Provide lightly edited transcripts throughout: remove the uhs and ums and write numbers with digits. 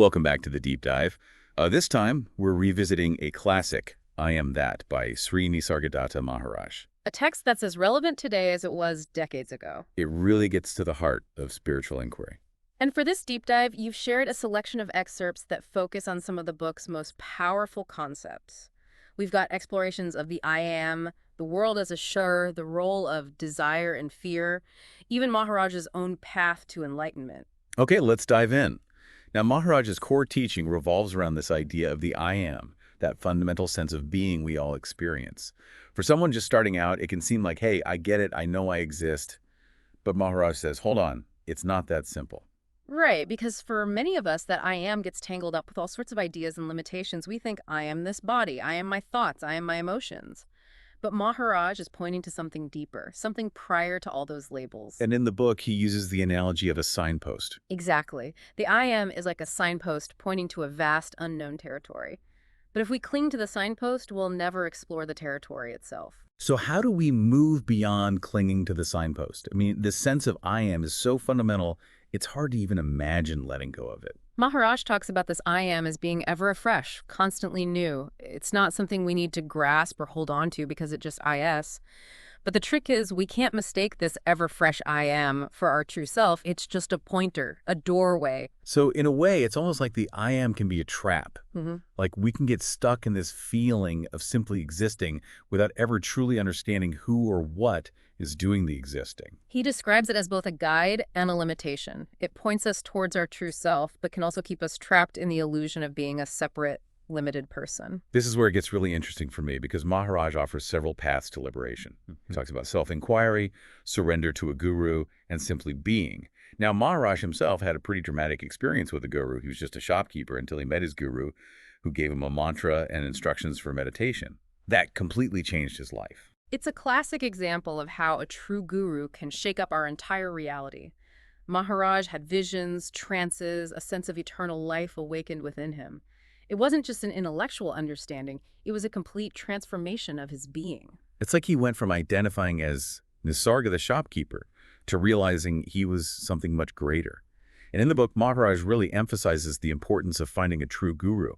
Welcome back to the deep dive. This time, we're revisiting a classic, I Am That, by Sri Nisargadatta Maharaj. A text that's as relevant today as it was decades ago. It really gets to the heart of spiritual inquiry. And for this deep dive, you've shared a selection of excerpts that focus on some of the book's most powerful concepts. We've got explorations of the I Am, the world as a shur, the role of desire and fear, even Maharaj's own path to enlightenment. Okay, let's dive in. Now, Maharaj's core teaching revolves around this idea of the I Am, that fundamental sense of being we all experience. For someone just starting out, it can seem like, hey, I get it, I know I exist. But Maharaj says, hold on, it's not that simple. Right, because for many of us, that I am gets tangled up with all sorts of ideas and limitations. We think, I am this body, I am my thoughts, I am my emotions. But Maharaj is pointing to something deeper, something prior to all those labels. And in the book, he uses the analogy of a signpost. Exactly. The I am is like a signpost pointing to a vast, unknown territory. But if we cling to the signpost, we'll never explore the territory itself. So how do we move beyond clinging to the signpost? I mean, this sense of I Am is so fundamental, it's hard to even imagine letting go of it. Maharaj talks about this I am as being ever afresh, constantly new. It's not something we need to grasp or hold on to because it just is. But the trick is we can't mistake this ever-fresh I am for our true self. It's just a pointer, a doorway. So in a way, it's almost like the I Am can be a trap. Mm-hmm. Like we can get stuck in this feeling of simply existing without ever truly understanding who or what is doing the existing. He describes it as both a guide and a limitation. It points us towards our true self, but can also keep us trapped in the illusion of being a separate, limited person. This is where it gets really interesting for me because Maharaj offers several paths to liberation. He talks about self-inquiry, surrender to a guru, and simply being. Now, Maharaj himself had a pretty dramatic experience with a guru. He was just a shopkeeper until he met his guru, who gave him a mantra and instructions for meditation. That completely changed his life. It's a classic example of how a true guru can shake up our entire reality. Maharaj had visions, trances, a sense of eternal life awakened within him. It wasn't just an intellectual understanding, it was a complete transformation of his being. It's like he went from identifying as Nisarga the shopkeeper to realizing he was something much greater. And in the book, Maharaj really emphasizes the importance of finding a true guru.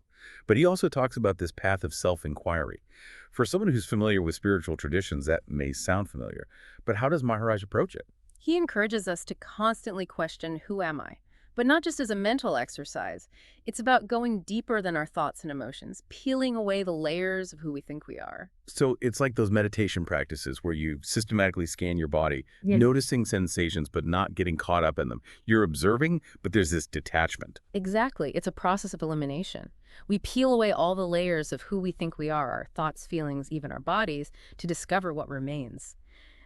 But he also talks about this path of self-inquiry. For someone who's familiar with spiritual traditions, that may sound familiar. But how does Maharaj approach it? He encourages us to constantly question, who am I? But not just as a mental exercise. It's about going deeper than our thoughts and emotions, peeling away the layers of who we think we are. So it's like those meditation practices where you systematically scan your body, noticing sensations but not getting caught up in them. You're observing, but there's this detachment. Exactly. It's a process of elimination. We peel away all the layers of who we think we are, our thoughts, feelings, even our bodies, to discover what remains.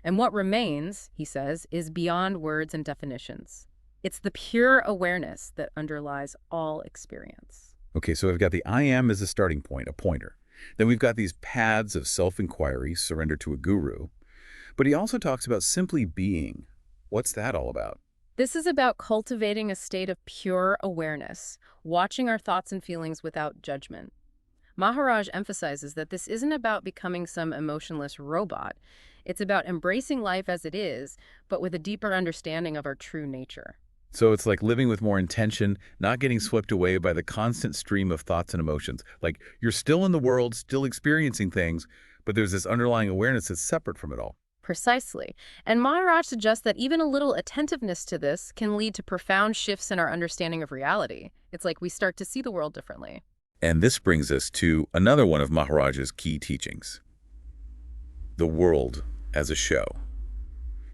And what remains, he says, is beyond words and definitions. It's the pure awareness that underlies all experience. Okay, so I've got the I Am as a starting point, a pointer. Then we've got these paths of self-inquiry, surrender to a guru. But he also talks about simply being. What's that all about? This is about cultivating a state of pure awareness, watching our thoughts and feelings without judgment. Maharaj emphasizes that this isn't about becoming some emotionless robot. It's about embracing life as it is, but with a deeper understanding of our true nature. So it's like living with more intention, not getting swept away by the constant stream of thoughts and emotions. Like you're still in the world, still experiencing things, but there's this underlying awareness that's separate from it all. Precisely. And Maharaj suggests that even a little attentiveness to this can lead to profound shifts in our understanding of reality. It's like we start to see the world differently. And this brings us to another one of Maharaj's key teachings. The world as a show.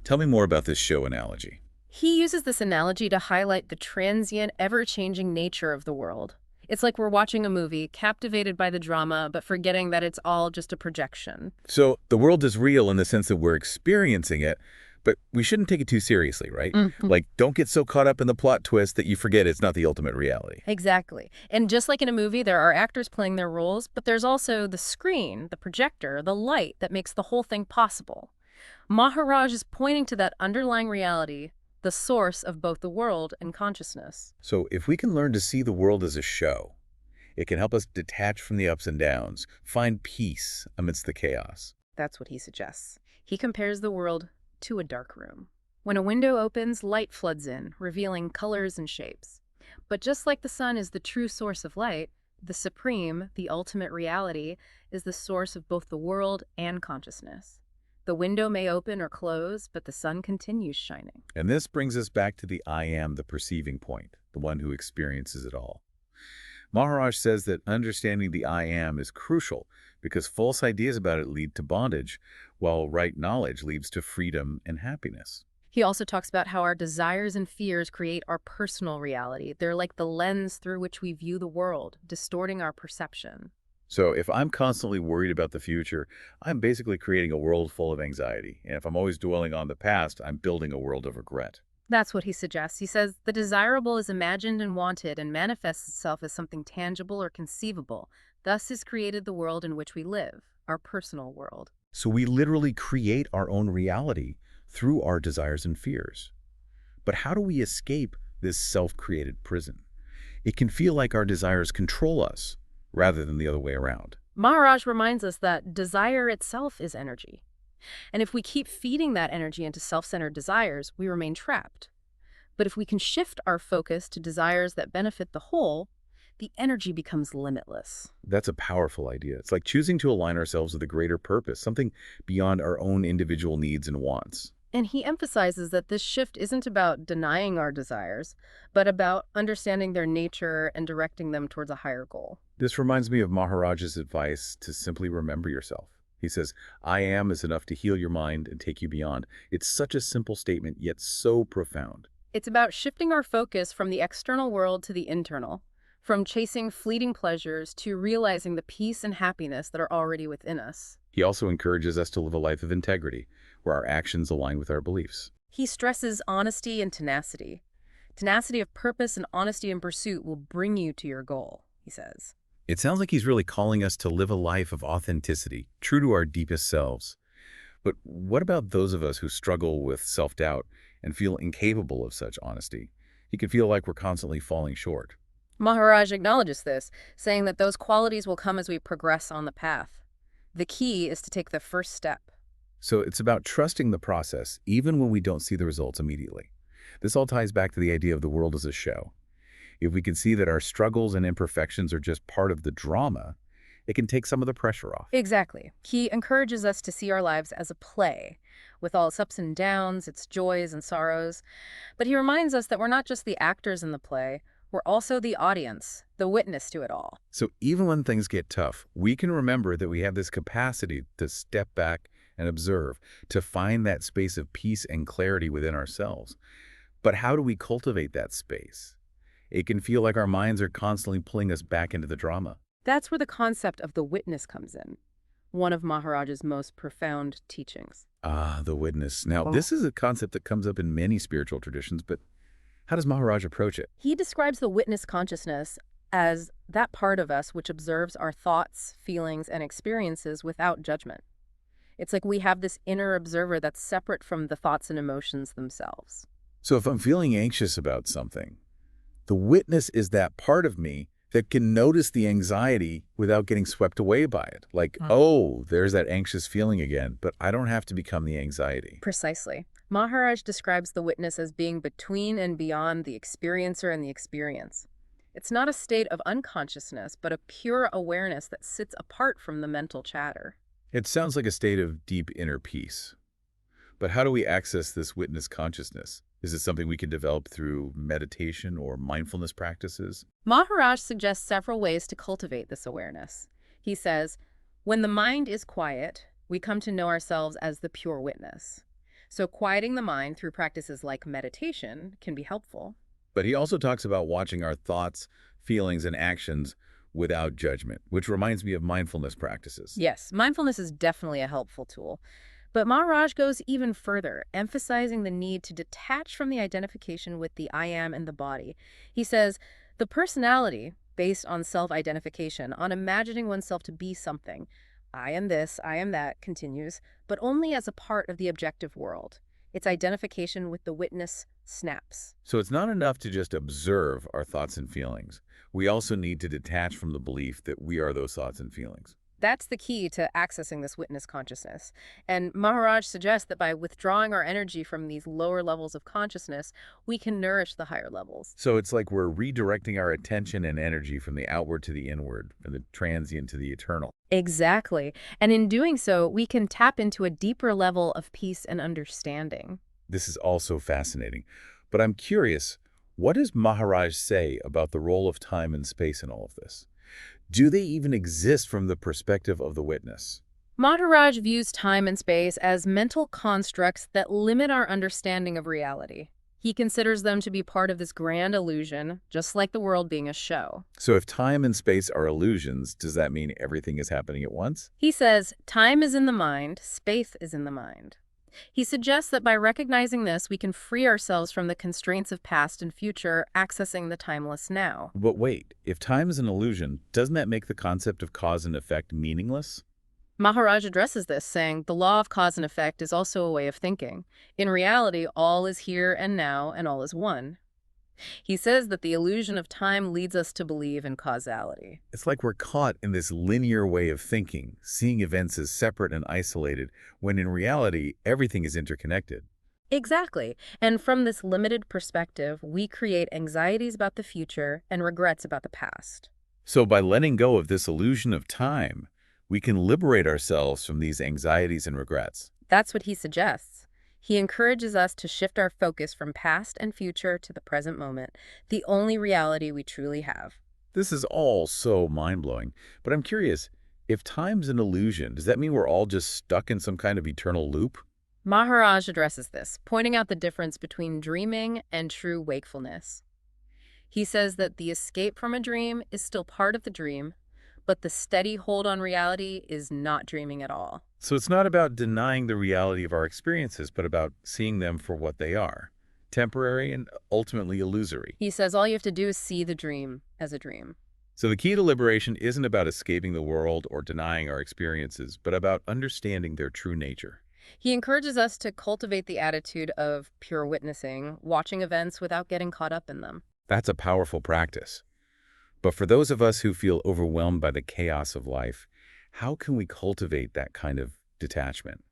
Tell me more about this show analogy. He uses this analogy to highlight the transient, ever-changing nature of the world. It's like we're watching a movie, captivated by the drama, but forgetting that it's all just a projection. So the world is real in the sense that we're experiencing it, but we shouldn't take it too seriously, right? Mm-hmm. Like, don't get so caught up in the plot twist that you forget it's not the ultimate reality. Exactly. And just like in a movie, there are actors playing their roles, but there's also the screen, the projector, the light that makes the whole thing possible. Maharaj is pointing to that underlying reality, the source of both the world and consciousness. So if we can learn to see the world as a show, it can help us detach from the ups and downs, find peace amidst the chaos. That's what he suggests. He compares the world to a dark room. When a window opens, light floods in, revealing colors and shapes. But just like the sun is the true source of light, the supreme, the ultimate reality, is the source of both the world and consciousness. The window may open or close, but the sun continues shining. And this brings us back to the I am, the perceiving point, the one who experiences it all. Maharaj says that understanding the I am is crucial because false ideas about it lead to bondage, while right knowledge leads to freedom and happiness. He also talks about how our desires and fears create our personal reality. They're like the lens through which we view the world, distorting our perception. So if I'm constantly worried about the future, I'm basically creating a world full of anxiety. And if I'm always dwelling on the past, I'm building a world of regret. That's what he suggests. He says the desirable is imagined and wanted and manifests itself as something tangible or conceivable. Thus is created the world in which we live, our personal world. So we literally create our own reality through our desires and fears. But how do we escape this self-created prison? It can feel like our desires control us rather than the other way around. Maharaj reminds us that desire itself is energy. And if we keep feeding that energy into self-centered desires, we remain trapped. But if we can shift our focus to desires that benefit the whole, the energy becomes limitless. That's a powerful idea. It's like choosing to align ourselves with a greater purpose, something beyond our own individual needs and wants. And he emphasizes that this shift isn't about denying our desires, but about understanding their nature and directing them towards a higher goal. This reminds me of Maharaj's advice to simply remember yourself. He says, I am is enough to heal your mind and take you beyond. It's such a simple statement, yet so profound. It's about shifting our focus from the external world to the internal, from chasing fleeting pleasures to realizing the peace and happiness that are already within us. He also encourages us to live a life of integrity, where our actions align with our beliefs. He stresses honesty and tenacity. Tenacity of purpose and honesty in pursuit will bring you to your goal, he says. It sounds like he's really calling us to live a life of authenticity, true to our deepest selves. But what about those of us who struggle with self-doubt and feel incapable of such honesty? He can feel like we're constantly falling short. Maharaj acknowledges this, saying that those qualities will come as we progress on the path. The key is to take the first step. So it's about trusting the process, even when we don't see the results immediately. This all ties back to the idea of the world as a show. If we can see that our struggles and imperfections are just part of the drama, it can take some of the pressure off. Exactly. He encourages us to see our lives as a play, with all its ups and downs, its joys and sorrows. But he reminds us that we're not just the actors in the play, we're also the audience, the witness to it all. So even when things get tough, we can remember that we have this capacity to step back and observe, to find that space of peace and clarity within ourselves. But how do we cultivate that space? It can feel like our minds are constantly pulling us back into the drama. That's where the concept of the witness comes in, one of Maharaj's most profound teachings. Ah, the witness. Now, this is a concept that comes up in many spiritual traditions, but how does Maharaj approach it? He describes the witness consciousness as that part of us which observes our thoughts, feelings, and experiences without judgment. It's like we have this inner observer that's separate from the thoughts and emotions themselves. So if I'm feeling anxious about something, the witness is that part of me that can notice the anxiety without getting swept away by it. Like, oh, there's that anxious feeling again, but I don't have to become the anxiety. Precisely. Maharaj describes the witness as being between and beyond the experiencer and the experience. It's not a state of unconsciousness, but a pure awareness that sits apart from the mental chatter. It sounds like a state of deep inner peace. But how do we access this witness consciousness? Is it something we can develop through meditation or mindfulness practices? Maharaj suggests several ways to cultivate this awareness. He says, when the mind is quiet, we come to know ourselves as the pure witness. So quieting the mind through practices like meditation can be helpful. But he also talks about watching our thoughts, feelings, and actions without judgment, which reminds me of mindfulness practices. Yes, mindfulness is definitely a helpful tool. But Maharaj goes even further, emphasizing the need to detach from the identification with the I am and the body. He says, the personality, based on self-identification, on imagining oneself to be something, I am this, I am that, continues, but only as a part of the objective world. Its identification with the witness snaps. So it's not enough to just observe our thoughts and feelings. We also need to detach from the belief that we are those thoughts and feelings. That's the key to accessing this witness consciousness. And Maharaj suggests that by withdrawing our energy from these lower levels of consciousness, we can nourish the higher levels. So it's like we're redirecting our attention and energy from the outward to the inward, from the transient to the eternal. Exactly. And in doing so, we can tap into a deeper level of peace and understanding. This is also fascinating. But I'm curious, what does Maharaj say about the role of time and space in all of this? Do they even exist from the perspective of the witness? Maharaj views time and space as mental constructs that limit our understanding of reality. He considers them to be part of this grand illusion, just like the world being a show. So if time and space are illusions, does that mean everything is happening at once? He says, time is in the mind, space is in the mind. He suggests that by recognizing this, we can free ourselves from the constraints of past and future, accessing the timeless now. But wait, if time is an illusion, doesn't that make the concept of cause and effect meaningless? Maharaj addresses this, saying the law of cause and effect is also a way of thinking. In reality, all is here and now, and all is one. He says that the illusion of time leads us to believe in causality. It's like we're caught in this linear way of thinking, seeing events as separate and isolated, when in reality, everything is interconnected. Exactly. And from this limited perspective, we create anxieties about the future and regrets about the past. So by letting go of this illusion of time, we can liberate ourselves from these anxieties and regrets. That's what he suggests. He encourages us to shift our focus from past and future to the present moment, the only reality we truly have. This is all so mind-blowing, but I'm curious, if time's an illusion, does that mean we're all just stuck in some kind of eternal loop? Maharaj addresses this, pointing out the difference between dreaming and true wakefulness. He says that the escape from a dream is still part of the dream, but the steady hold on reality is not dreaming at all. So it's not about denying the reality of our experiences, but about seeing them for what they are, temporary and ultimately illusory. He says all you have to do is see the dream as a dream. So the key to liberation isn't about escaping the world or denying our experiences, but about understanding their true nature. He encourages us to cultivate the attitude of pure witnessing, watching events without getting caught up in them. That's a powerful practice. But for those of us who feel overwhelmed by the chaos of life, how can we cultivate that kind of detachment?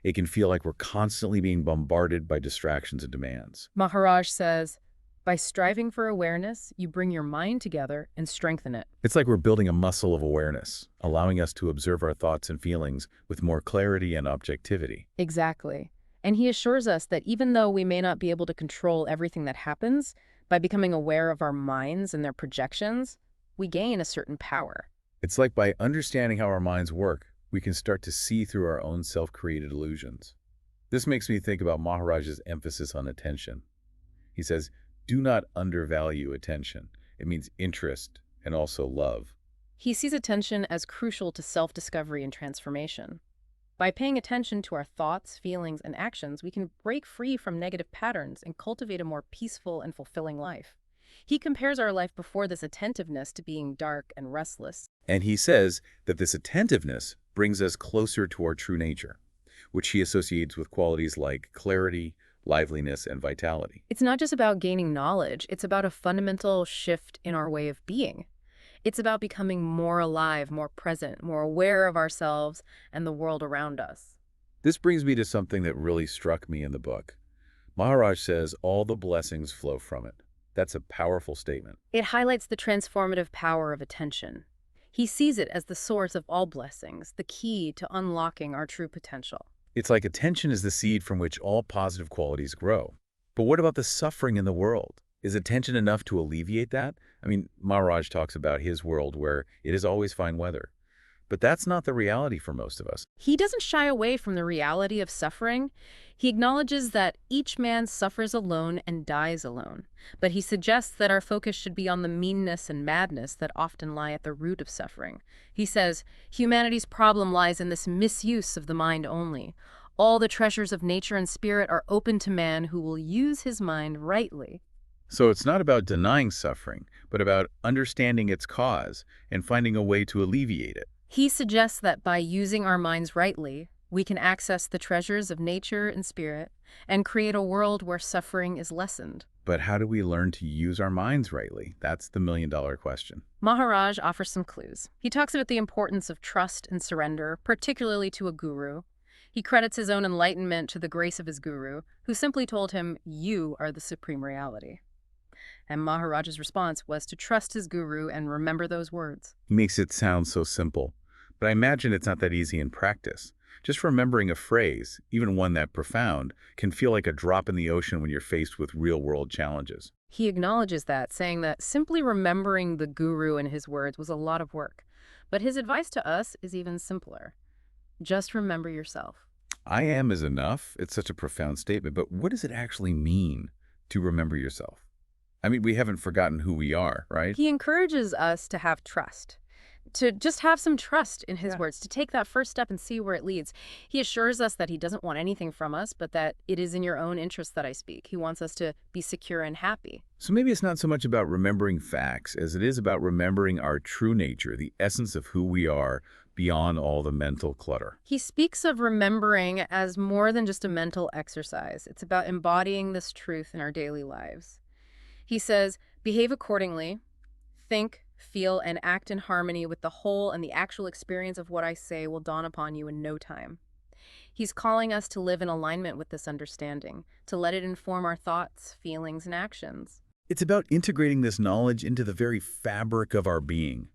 It can feel like we're constantly being bombarded by distractions and demands. Maharaj says, by striving for awareness, you bring your mind together and strengthen it. It's like we're building a muscle of awareness, allowing us to observe our thoughts and feelings with more clarity and objectivity. Exactly. And he assures us that even though we may not be able to control everything that happens, by becoming aware of our minds and their projections, we gain a certain power. It's like by understanding how our minds work, we can start to see through our own self-created illusions. This makes me think about Maharaj's emphasis on attention. He says, do not undervalue attention. It means interest and also love. He sees attention as crucial to self-discovery and transformation. By paying attention to our thoughts, feelings, and actions, we can break free from negative patterns and cultivate a more peaceful and fulfilling life. He compares our life before this attentiveness to being dark and restless. And he says that this attentiveness brings us closer to our true nature, which he associates with qualities like clarity, liveliness, and vitality. It's not just about gaining knowledge, it's about a fundamental shift in our way of being. It's about becoming more alive, more present, more aware of ourselves and the world around us. This brings me to something that really struck me in the book. Maharaj says all the blessings flow from it. That's a powerful statement. It highlights the transformative power of attention. He sees it as the source of all blessings, the key to unlocking our true potential. It's like attention is the seed from which all positive qualities grow. But what about the suffering in the world? Is attention enough to alleviate that? I mean, Maharaj talks about his world where it is always fine weather. But that's not the reality for most of us. He doesn't shy away from the reality of suffering. He acknowledges that each man suffers alone and dies alone. But he suggests that our focus should be on the meanness and madness that often lie at the root of suffering. He says, humanity's problem lies in this misuse of the mind only. All the treasures of nature and spirit are open to man who will use his mind rightly. So it's not about denying suffering, but about understanding its cause and finding a way to alleviate it. He suggests that by using our minds rightly, We can access the treasures of nature and spirit and create a world where suffering is lessened. But how do we learn to use our minds rightly? That's the million-dollar question. Maharaj offers some clues. He talks about the importance of trust and surrender, particularly to a guru. He credits his own enlightenment to the grace of his guru, who simply told him, "You are the supreme reality." And Maharaj's response was to trust his guru and remember those words. He makes it sound so simple, but I imagine it's not that easy in practice. Just remembering a phrase, even one that profound, can feel like a drop in the ocean when you're faced with real-world challenges. He acknowledges that, saying that simply remembering the guru and his words was a lot of work. But his advice to us is even simpler. Just remember yourself. I am is enough. It's such a profound statement, but what does it actually mean to remember yourself? I mean, we haven't forgotten who we are, right? He encourages us to have trust, to just have some trust in his words, to take that first step and see where it leads. He assures us that he doesn't want anything from us, but that it is in your own interest that I speak. He wants us to be secure and happy. So maybe it's not so much about remembering facts as it is about remembering our true nature, the essence of who we are beyond all the mental clutter. He speaks of remembering as more than just a mental exercise. It's about embodying this truth in our daily lives. He says, behave accordingly, think, feel, and act in harmony with the whole, and the actual experience of what I say will dawn upon you in no time. He's calling us to live in alignment with this understanding, to let it inform our thoughts, feelings, and actions. It's about integrating this knowledge into the very fabric of our being.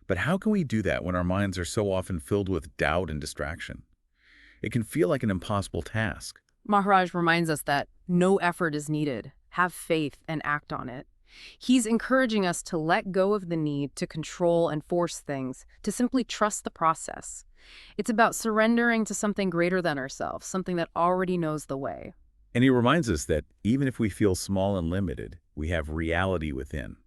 But how can we do that when our minds are so often filled with doubt and distraction? It can feel like an impossible task. Maharaj reminds us that no effort is needed. Have faith and act on it. He's encouraging us to let go of the need to control and force things, to simply trust the process. It's about surrendering to something greater than ourselves, something that already knows the way. And he reminds us that even if we feel small and limited, we have reality within.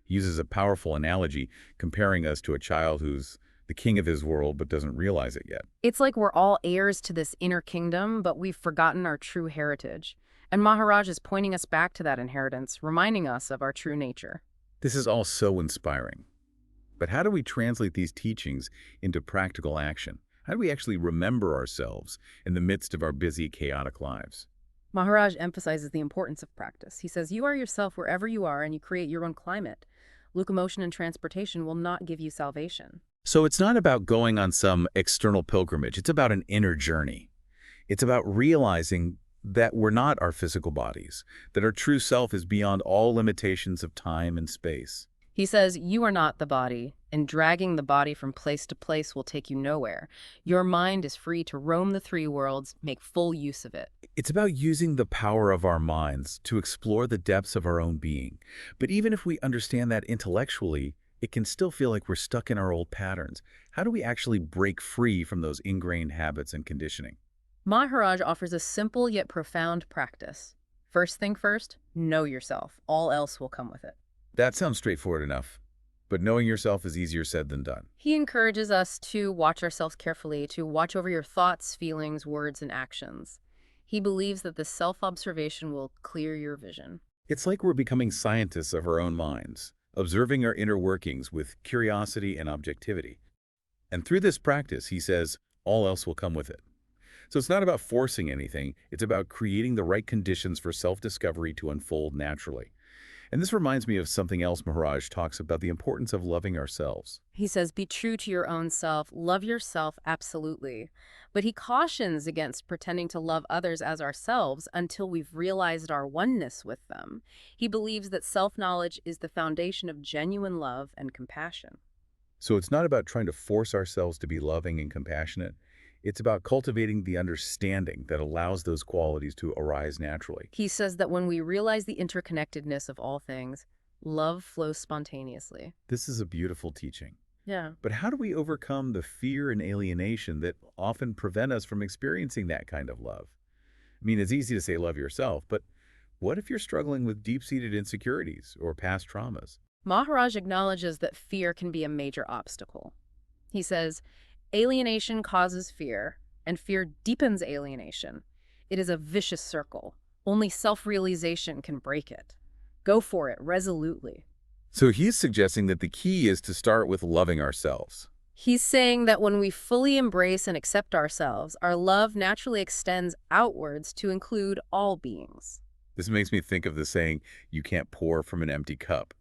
He uses a powerful analogy, comparing us to a child who's the king of his world but doesn't realize it yet. It's like we're all heirs to this inner kingdom, but we've forgotten our true heritage. And Maharaj is pointing us back to that inheritance, reminding us of our true nature. This is all so inspiring. But how do we translate these teachings into practical action? How do we actually remember ourselves in the midst of our busy, chaotic lives? Maharaj emphasizes the importance of practice. He says, you are yourself wherever you are and you create your own climate. Locomotion and transportation will not give you salvation. So it's not about going on some external pilgrimage. It's about an inner journey. It's about realizing that we're not our physical bodies, that our true self is beyond all limitations of time and space. He says, you are not the body, and dragging the body from place to place will take you nowhere. Your mind is free to roam the three worlds, make full use of it. It's about using the power of our minds to explore the depths of our own being. But even if we understand that intellectually, it can still feel like we're stuck in our old patterns. How do we actually break free from those ingrained habits and conditioning? Maharaj offers a simple yet profound practice. First thing first, know yourself. All else will come with it. That sounds straightforward enough, but knowing yourself is easier said than done. He encourages us to watch ourselves carefully, to watch over your thoughts, feelings, words, and actions. He believes that this self-observation will clear your vision. It's like we're becoming scientists of our own minds, observing our inner workings with curiosity and objectivity. And through this practice, he says, all else will come with it. So it's not about forcing anything, it's about creating the right conditions for self-discovery to unfold naturally. And this reminds me of something else Maharaj talks about, the importance of loving ourselves. He says, be true to your own self, love yourself absolutely. But he cautions against pretending to love others as ourselves until we've realized our oneness with them. He believes that self-knowledge is the foundation of genuine love and compassion. So it's not about trying to force ourselves to be loving and compassionate. It's about cultivating the understanding that allows those qualities to arise naturally. He says that when we realize the interconnectedness of all things, love flows spontaneously. This is a beautiful teaching. Yeah. But how do we overcome the fear and alienation that often prevent us from experiencing that kind of love? I mean, it's easy to say love yourself, but what if you're struggling with deep-seated insecurities or past traumas? Maharaj acknowledges that fear can be a major obstacle. He says, alienation causes fear, and fear deepens alienation. It is a vicious circle. Only self-realization can break it. Go for it resolutely. So he's suggesting that the key is to start with loving ourselves. He's saying that when we fully embrace and accept ourselves, our love naturally extends outwards to include all beings. This makes me think of the saying, you can't pour from an empty cup.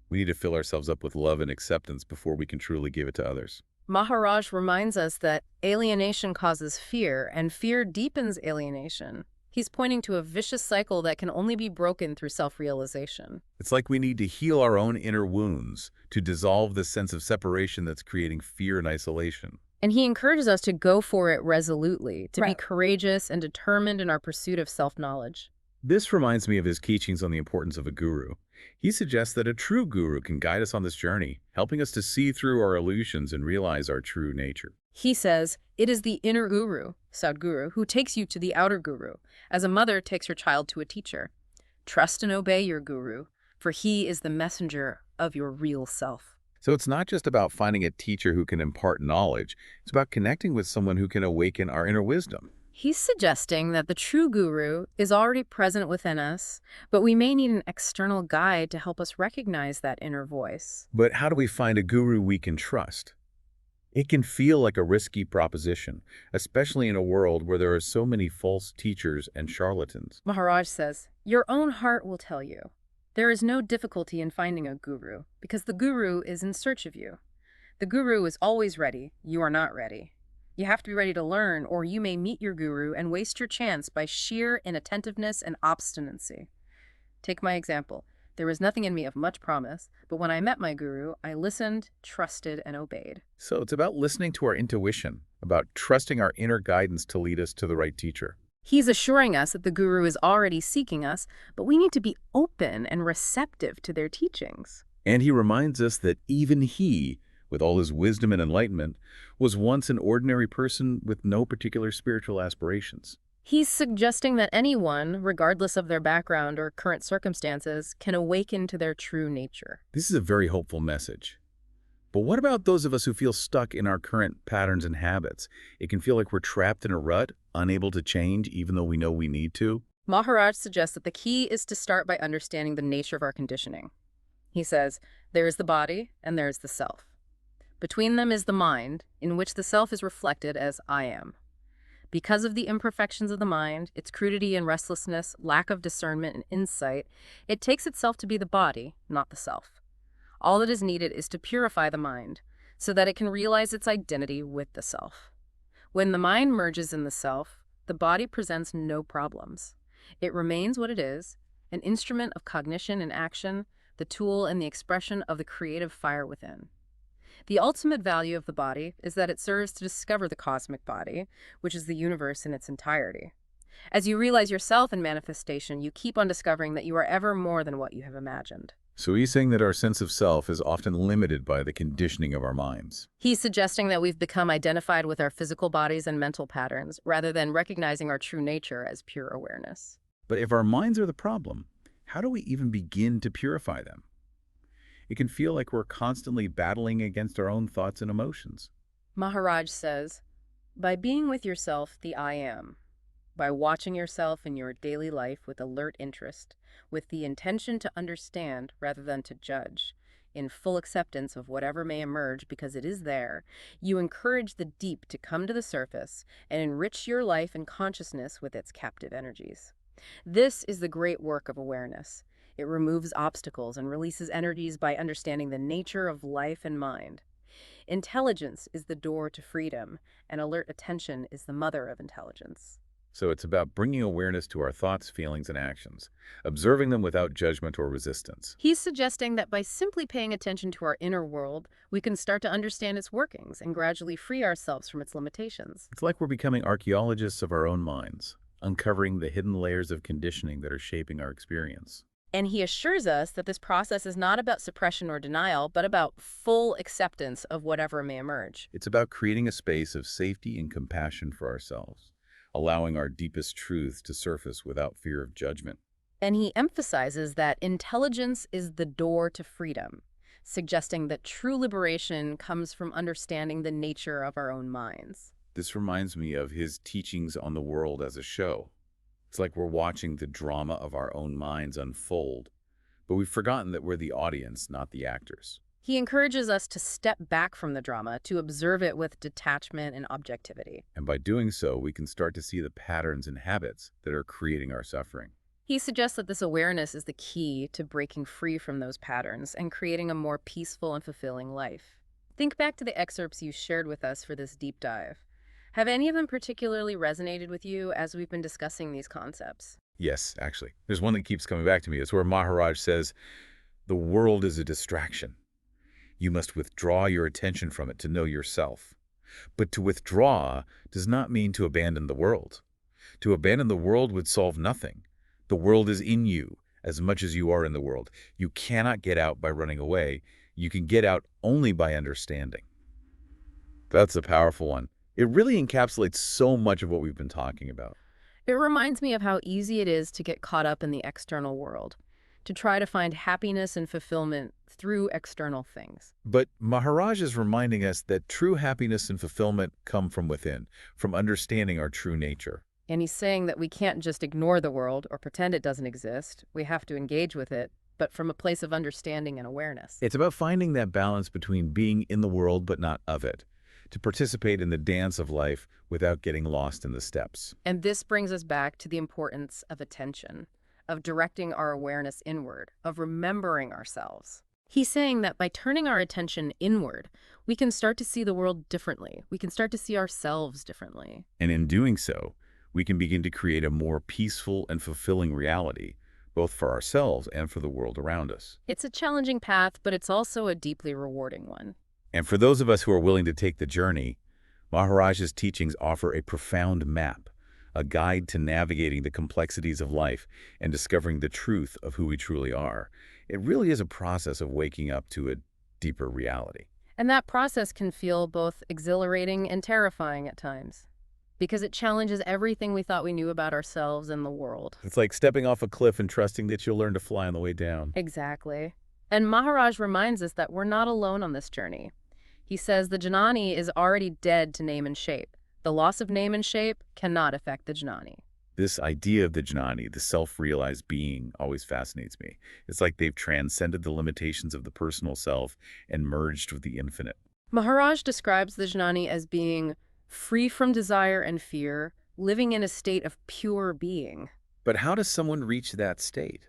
We need to fill ourselves up with love and acceptance before we can truly give it to others. Maharaj reminds us that alienation causes fear, and fear deepens alienation. He's pointing to a vicious cycle that can only be broken through self-realization. It's like we need to heal our own inner wounds to dissolve the sense of separation that's creating fear and isolation. And he encourages us to go for it resolutely, to be Right. courageous and determined in our pursuit of self-knowledge. This reminds me of his teachings on the importance of a guru. He suggests that a true guru can guide us on this journey, helping us to see through our illusions and realize our true nature. He says, it is the inner guru, Sadguru, who takes you to the outer guru, as a mother takes her child to a teacher. Trust and obey your guru, for he is the messenger of your real self. So it's not just about finding a teacher who can impart knowledge, it's about connecting with someone who can awaken our inner wisdom. He's suggesting that the true guru is already present within us, but we may need an external guide to help us recognize that inner voice. But how do we find a guru we can trust? It can feel like a risky proposition, especially in a world where there are so many false teachers and charlatans. Maharaj says, your own heart will tell you. There is no difficulty in finding a guru, because the guru is in search of you. The guru is always ready. You are not ready. You have to be ready to learn, or you may meet your guru and waste your chance by sheer inattentiveness and obstinacy. Take my example. There was nothing in me of much promise, but when I met my guru, I listened, trusted, and obeyed. So it's about listening to our intuition, about trusting our inner guidance to lead us to the right teacher. He's assuring us that the guru is already seeking us, but we need to be open and receptive to their teachings. And he reminds us that even he, with all his wisdom and enlightenment, was once an ordinary person with no particular spiritual aspirations. He's suggesting that anyone, regardless of their background or current circumstances, can awaken to their true nature. This is a very hopeful message. But what about those of us who feel stuck in our current patterns and habits? It can feel like we're trapped in a rut, unable to change even though we know we need to. Maharaj suggests that the key is to start by understanding the nature of our conditioning. He says, there is the body and there is the self. Between them is the mind, in which the self is reflected as I am. Because of the imperfections of the mind, its crudity and restlessness, lack of discernment and insight, it takes itself to be the body, not the self. All that is needed is to purify the mind, so that it can realize its identity with the self. When the mind merges in the self, the body presents no problems. It remains what it is, an instrument of cognition and action, the tool and the expression of the creative fire within. The ultimate value of the body is that it serves to discover the cosmic body, which is the universe in its entirety. As you realize yourself in manifestation, you keep on discovering that you are ever more than what you have imagined. So he's saying that our sense of self is often limited by the conditioning of our minds. He's suggesting that we've become identified with our physical bodies and mental patterns, rather than recognizing our true nature as pure awareness. But if our minds are the problem, how do we even begin to purify them? It can feel like we're constantly battling against our own thoughts and emotions. Maharaj says, by being with yourself, the I am, by watching yourself in your daily life with alert interest, with the intention to understand rather than to judge, in full acceptance of whatever may emerge because it is there, you encourage the deep to come to the surface and enrich your life and consciousness with its captive energies. This is the great work of awareness. It removes obstacles and releases energies by understanding the nature of life and mind. Intelligence is the door to freedom, and alert attention is the mother of intelligence. So it's about bringing awareness to our thoughts, feelings, and actions, observing them without judgment or resistance. He's suggesting that by simply paying attention to our inner world, we can start to understand its workings and gradually free ourselves from its limitations. It's like we're becoming archaeologists of our own minds, uncovering the hidden layers of conditioning that are shaping our experience. And he assures us that this process is not about suppression or denial, but about full acceptance of whatever may emerge. It's about creating a space of safety and compassion for ourselves, allowing our deepest truths to surface without fear of judgment. And he emphasizes that intelligence is the door to freedom, suggesting that true liberation comes from understanding the nature of our own minds. This reminds me of his teachings on the world as a show. It's like we're watching the drama of our own minds unfold, but we've forgotten that we're the audience, not the actors. He encourages us to step back from the drama, to observe it with detachment and objectivity. And by doing so, we can start to see the patterns and habits that are creating our suffering. He suggests that this awareness is the key to breaking free from those patterns and creating a more peaceful and fulfilling life. Think back to the excerpts you shared with us for this deep dive. Have any of them particularly resonated with you as we've been discussing these concepts? Yes, actually. There's one that keeps coming back to me. It's where Maharaj says, the world is a distraction. You must withdraw your attention from it to know yourself. But to withdraw does not mean to abandon the world. To abandon the world would solve nothing. The world is in you as much as you are in the world. You cannot get out by running away. You can get out only by understanding. That's a powerful one. It really encapsulates so much of what we've been talking about. It reminds me of how easy it is to get caught up in the external world, to try to find happiness and fulfillment through external things. But Maharaj is reminding us that true happiness and fulfillment come from within, from understanding our true nature. And he's saying that we can't just ignore the world or pretend it doesn't exist. We have to engage with it, but from a place of understanding and awareness. It's about finding that balance between being in the world but not of it, to participate in the dance of life without getting lost in the steps. And this brings us back to the importance of attention, of directing our awareness inward, of remembering ourselves. He's saying that by turning our attention inward, we can start to see the world differently. We can start to see ourselves differently. And in doing so, we can begin to create a more peaceful and fulfilling reality, both for ourselves and for the world around us. It's a challenging path, but it's also a deeply rewarding one. And for those of us who are willing to take the journey, Maharaj's teachings offer a profound map, a guide to navigating the complexities of life and discovering the truth of who we truly are. It really is a process of waking up to a deeper reality. And that process can feel both exhilarating and terrifying at times, because it challenges everything we thought we knew about ourselves and the world. It's like stepping off a cliff and trusting that you'll learn to fly on the way down. Exactly. And Maharaj reminds us that we're not alone on this journey. He says the Jnani is already dead to name and shape. The loss of name and shape cannot affect the Jnani. This idea of the Jnani, the self-realized being, always fascinates me. It's like they've transcended the limitations of the personal self and merged with the infinite. Maharaj describes the Jnani as being free from desire and fear, living in a state of pure being. But how does someone reach that state?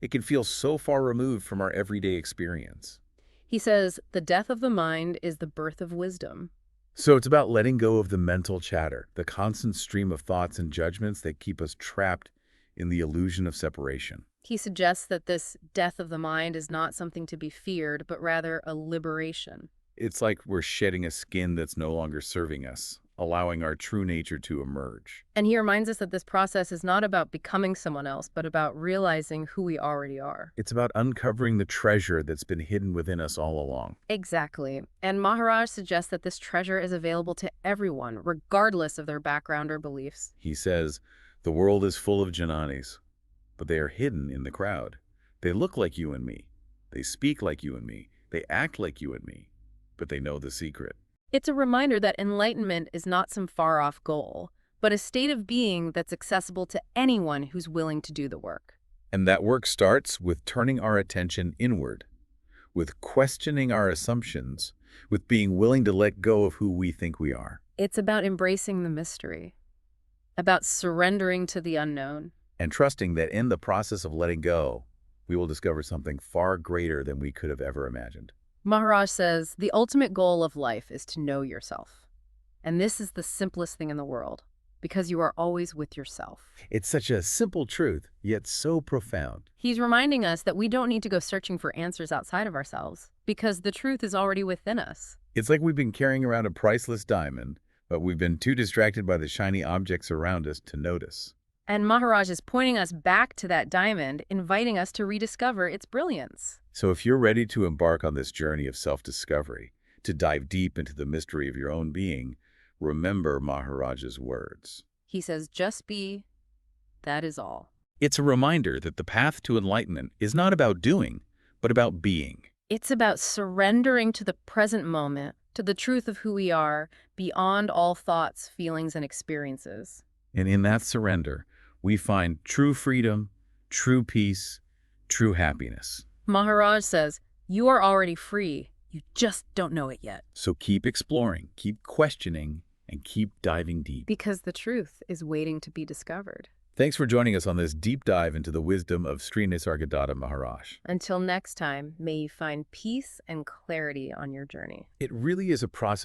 It can feel so far removed from our everyday experience. He says the death of the mind is the birth of wisdom. So it's about letting go of the mental chatter, the constant stream of thoughts and judgments that keep us trapped in the illusion of separation. He suggests that this death of the mind is not something to be feared, but rather a liberation. It's like we're shedding a skin that's no longer serving us, allowing our true nature to emerge. And he reminds us that this process is not about becoming someone else, but about realizing who we already are. It's about uncovering the treasure that's been hidden within us all along. Exactly. And Maharaj suggests that this treasure is available to everyone, regardless of their background or beliefs. He says, the world is full of Jananis, but they are hidden in the crowd. They look like you and me. They speak like you and me. They act like you and me. But they know the secret. It's a reminder that enlightenment is not some far-off goal, but a state of being that's accessible to anyone who's willing to do the work. And that work starts with turning our attention inward, with questioning our assumptions, with being willing to let go of who we think we are. It's about embracing the mystery, about surrendering to the unknown. And trusting that in the process of letting go, we will discover something far greater than we could have ever imagined. Maharaj says, the ultimate goal of life is to know yourself. And this is the simplest thing in the world, because you are always with yourself. It's such a simple truth, yet so profound. He's reminding us that we don't need to go searching for answers outside of ourselves, because the truth is already within us. It's like we've been carrying around a priceless diamond, but we've been too distracted by the shiny objects around us to notice. And Maharaj is pointing us back to that diamond, inviting us to rediscover its brilliance. So if you're ready to embark on this journey of self-discovery, to dive deep into the mystery of your own being, remember Maharaj's words. He says, just be, that is all. It's a reminder that the path to enlightenment is not about doing, but about being. It's about surrendering to the present moment, to the truth of who we are, beyond all thoughts, feelings, and experiences. And in that surrender, we find true freedom, true peace, true happiness. Maharaj says, you are already free. You just don't know it yet. So keep exploring, keep questioning, and keep diving deep. Because the truth is waiting to be discovered. Thanks for joining us on this deep dive into the wisdom of Sri Nisargadatta Maharaj. Until next time, may you find peace and clarity on your journey. It really is a process